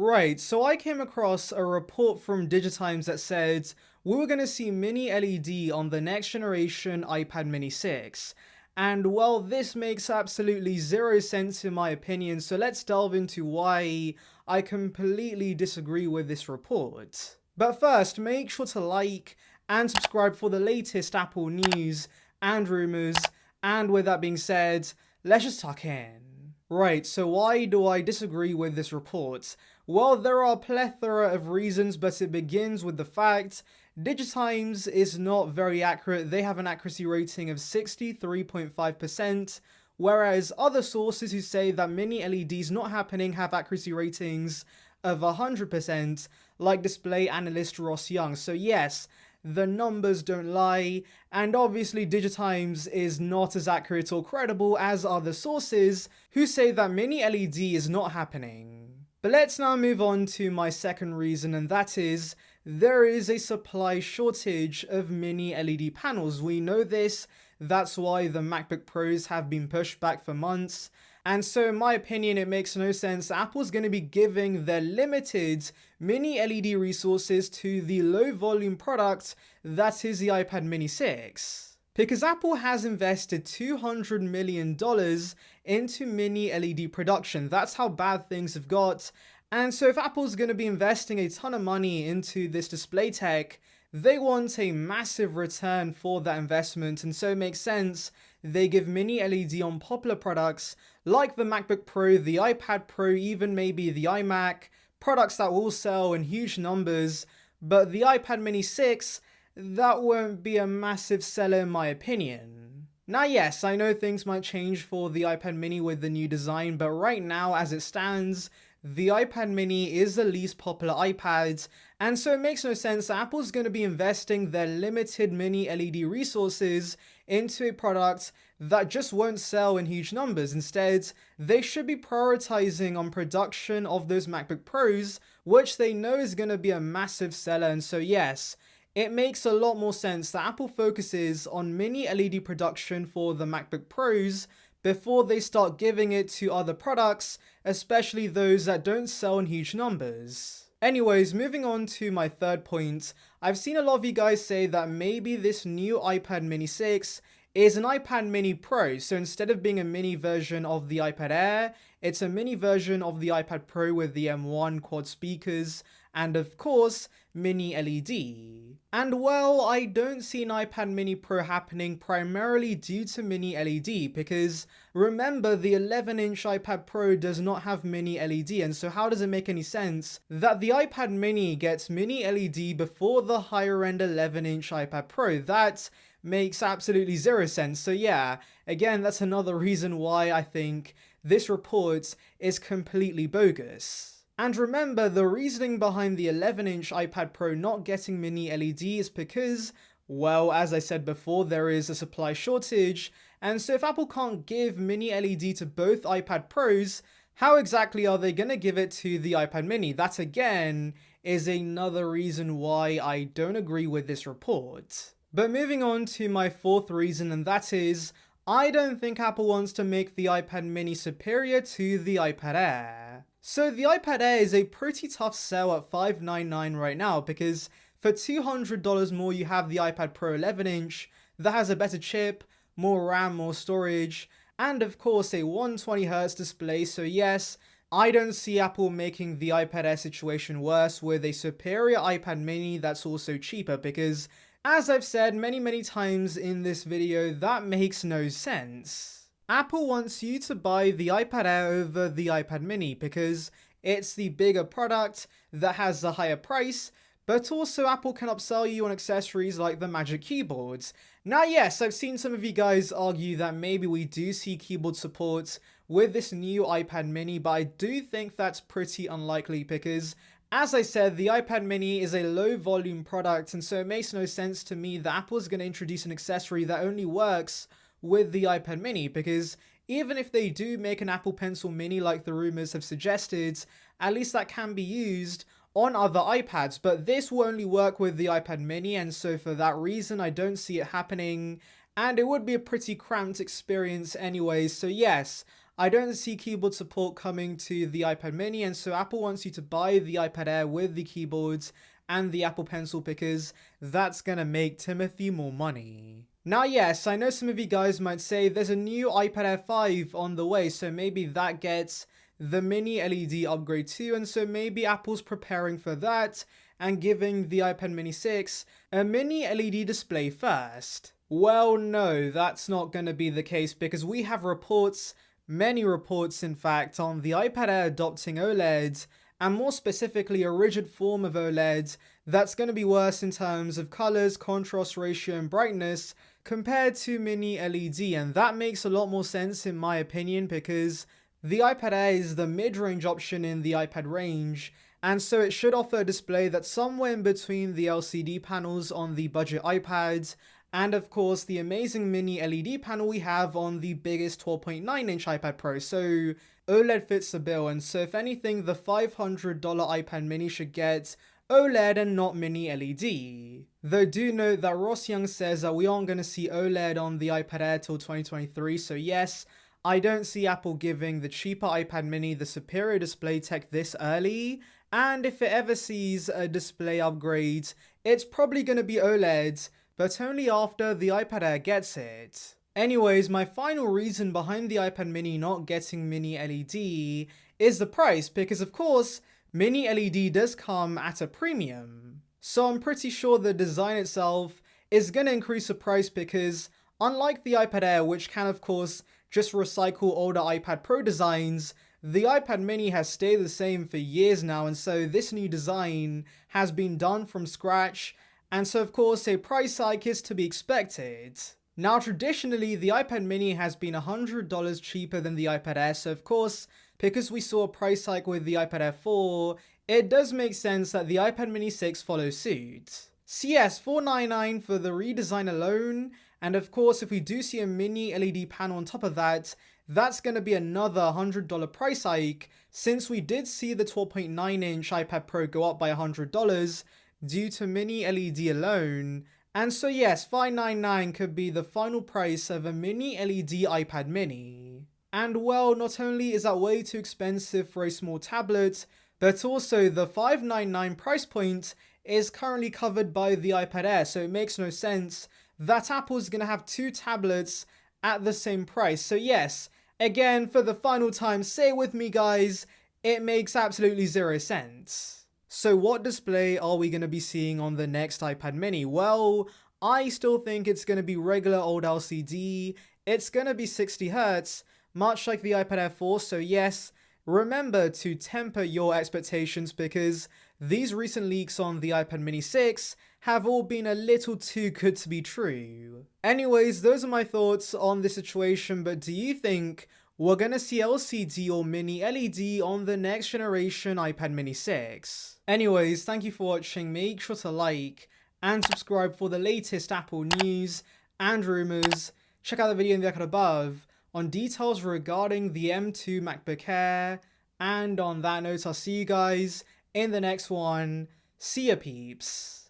Right, so I came across a report from Digitimes that said we were going to see mini LED on the next generation iPad mini 6. And well, this makes absolutely zero sense in my opinion, so let's delve into why I completely disagree with this report. But first, make sure to like and subscribe for the latest Apple news and rumors, and with that being said, let's just tuck in. Right, so why do I disagree with this report? Well, there are a plethora of reasons, but it begins with the fact Digitimes is not very accurate. They have an accuracy rating of 63.5%, whereas other sources who say that mini LEDs not happening have accuracy ratings of 100%, like display analyst Ross Young. So yes, the numbers don't lie, and obviously Digitimes is not as accurate or credible as other sources who say that mini LED is not happening. But let's now move on to my second reason, and that is there is a supply shortage of mini LED panels. We know this, that's why the MacBook Pros have been pushed back for months. And so in my opinion, it makes no sense. Apple's going to be giving their limited mini LED resources to the low volume product that is the iPad mini 6. Because Apple has invested $200 million into mini LED production. That's how bad things have got. And so if Apple's going to be investing a ton of money into this display tech, they want a massive return for that investment, and so it makes sense they give mini LED on popular products like the MacBook Pro, the iPad Pro, even maybe the iMac, products that will sell in huge numbers, but the iPad mini 6, that won't be a massive seller in my opinion. Now yes, I know things might change for the iPad mini with the new design, but right now as it stands, the iPad mini is the least popular iPad, and so it makes no sense that Apple's going to be investing their limited mini LED resources into a product that just won't sell in huge numbers. Instead, they should be prioritizing on production of those MacBook Pros, which they know is going to be a massive seller, and so yes, it makes a lot more sense that Apple focuses on mini LED production for the MacBook Pros before they start giving it to other products, especially those that don't sell in huge numbers. Anyways, moving on to my third point, I've seen a lot of you guys say that maybe this new iPad mini 6 is an iPad mini Pro, so instead of being a mini version of the iPad Air, it's a mini version of the iPad Pro with the M1 quad speakers, and of course, mini LED. And well, I don't see an iPad mini Pro happening primarily due to mini LED, because remember the 11-inch iPad Pro does not have mini LED, and so how does it make any sense that the iPad mini gets mini LED before the higher end 11-inch iPad Pro? That makes absolutely zero sense. So yeah, again, that's another reason why I think this report is completely bogus. And remember, the reasoning behind the 11-inch iPad Pro not getting mini LED is because, well, as I said before, there is a supply shortage, and so if Apple can't give mini LED to both iPad Pros, how exactly are they going to give it to the iPad mini? That again is another reason why I don't agree with this report. But moving on to my fourth reason, and that is, I don't think Apple wants to make the iPad mini superior to the iPad Air. So the iPad Air is a pretty tough sell at $599 right now, because for $200 more you have the iPad Pro 11-inch that has a better chip, more RAM, more storage, and of course a 120Hz display. So yes, I don't see Apple making the iPad Air situation worse with a superior iPad mini that's also cheaper, because as I've said many times in this video, that makes no sense. Apple wants you to buy the iPad Air over the iPad mini because it's the bigger product that has the higher price, but also Apple can upsell you on accessories like the Magic Keyboards. Now yes, I've seen some of you guys argue that maybe we do see keyboard support with this new iPad mini, but I do think that's pretty unlikely because, as I said, the iPad mini is a low volume product, and so it makes no sense to me that Apple's going to introduce an accessory that only works with the iPad mini, because even if they do make an Apple Pencil mini like the rumors have suggested, at least that can be used on other iPads, but this will only work with the iPad mini, and so for that reason I don't see it happening, and it would be a pretty cramped experience anyways. So yes, I don't see keyboard support coming to the iPad mini, and so Apple wants you to buy the iPad Air with the keyboards and the Apple Pencil because that's gonna make Timothy more money. Now yes, I know some of you guys might say there's a new iPad Air 5 on the way, so maybe that gets the mini LED upgrade too, and so maybe Apple's preparing for that and giving the iPad mini 6 a mini LED display first. Well, no, that's not going to be the case because we have reports, many reports in fact, on the iPad Air adopting OLED, and more specifically a rigid form of OLED that's going to be worse in terms of colors, contrast ratio, and brightness compared to mini LED, and that makes a lot more sense in my opinion because the iPad Air is the mid-range option in the iPad range, and so it should offer a display that's somewhere in between the LCD panels on the budget iPads and of course the amazing mini LED panel we have on the biggest 12.9-inch iPad Pro, so OLED fits the bill, and so if anything the $500 iPad mini should get OLED and not mini LED. Though do note that Ross Young says that we aren't going to see OLED on the iPad Air till 2023, so yes, I don't see Apple giving the cheaper iPad mini the superior display tech this early, and if it ever sees a display upgrade, it's probably going to be OLED, but only after the iPad Air gets it. Anyways, my final reason behind the iPad mini not getting mini LED is the price, because of course, mini LED does come at a premium. So I'm pretty sure the design itself is going to increase the price because unlike the iPad Air, which can of course just recycle older iPad Pro designs, the iPad mini has stayed the same for years now, and so this new design has been done from scratch, and so of course a price hike is to be expected. Now traditionally the iPad mini has been $100 cheaper than the iPad Air, so of course because we saw a price hike with the iPad Air 4, it does make sense that the iPad mini 6 follows suit. So yes, $499 for the redesign alone, and of course if we do see a mini LED panel on top of that, that's going to be another $100 price hike, since we did see the 12.9-inch iPad Pro go up by $100 due to mini LED alone. And so yes, $599 could be the final price of a mini LED iPad mini. And well, not only is that way too expensive for a small tablet, but also the $599 price point is currently covered by the iPad Air, so it makes no sense that Apple's gonna have two tablets at the same price. So yes, again, for the final time, say it with me guys, it makes absolutely zero sense. So what display are we gonna be seeing on the next iPad mini? Well, I still think it's gonna be regular old LCD, it's gonna be 60Hz, much like the iPad Air 4, so yes, remember to temper your expectations because these recent leaks on the iPad mini 6 have all been a little too good to be true. Anyways, those are my thoughts on this situation, but do you think we're gonna see LCD or mini LED on the next generation iPad mini 6? Anyways, thank you for watching, make sure to like and subscribe for the latest Apple news and rumors. Check out the video in the icon above on details regarding the M2 MacBook Air, and on that note, I'll see you guys in the next one. See ya peeps.